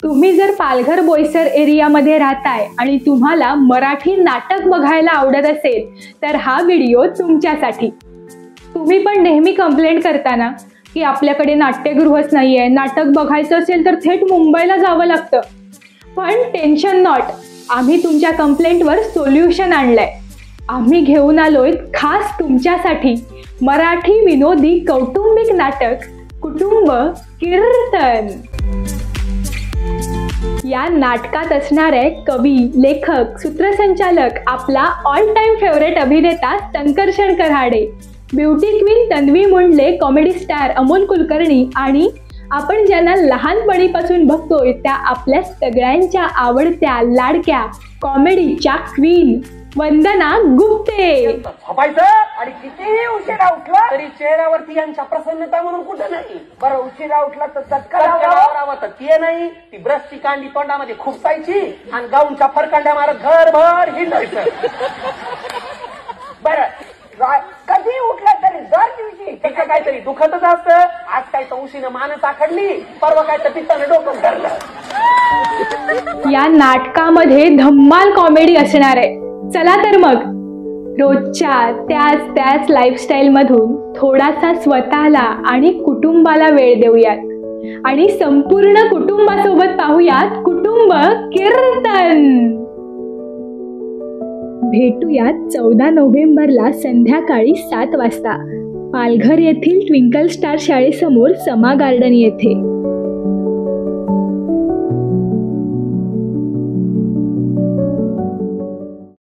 तुम्ही जर पालघर बोईसर एरियामध्ये राहताय आणि तुम्हाला मराठी नाटक बघायला आवडत असेल तर हा व्हिडिओ तुमच्यासाठी. तुम्ही पण नेहमी कंप्लेंट करताना की आपल्याकडे नाट्यगृहच नाही आहे, नाटक बघायचं असेल तर थेट मुंबईला जावं लागतं. पण टेन्शन नॉट, आम्ही तुमच्या कंप्लेंटवर सोल्युशन आणलंय. आम्ही घेऊन आलोय खास तुमच्यासाठी मराठी विनोदी कौटुंबिक नाटक कुटुंब कीर्तन. या नाटकात असणारे कवी, लेखक, सूत्रसंचालक आपला ऑल टाइम फेवरेट अभिनेता Sankarshan Karhade, beauty queen Tanvi Mundle, comedy star Amol Kulkarni आणि आपण ज्यांना लहानपणीपासून बघतोय त्या आपल्या सगळ्यांच्या आवडत्या लाडक्या कॉमेडीच्या क्वीन वंदना गुप्ते. झोपायचं आणि कितीही उशिरा उठला तरी चेहऱ्यावरती यांच्या प्रसन्नता म्हणून कुठं नाही. बरं उशिरा उठला तर चटका लावावा तर ते नाही, ती ब्रशची कांडी तोंडामध्ये खुपसायची आणि गाऊनच्या फरकांड्या मारत घरभर हिंडायचं. बरं कधी उठला तरी दर दिवशी त्याचं काहीतरी दुखतच असतं. आज काय तर उशीनं मानच आखडली, परवा काय तर पित्तानं डोकं धरलं. या नाटकामध्ये धम्माल कॉमेडी असणार आहे. चला तर मग रोजच्या त्याच लाईफस्टाईल मधून थोडासा स्वतःला आणि कुटुंबाला वेळ देऊयात आणि संपूर्ण कुटुंबासोबत पाहूयात कुटुंब कीर्तन. भेटूयात 14 नोव्हेंबरला संध्याकाळी 7 वाजता पालघर येथील ट्विंकल स्टार शाळेसमोर समा गार्डन येथे.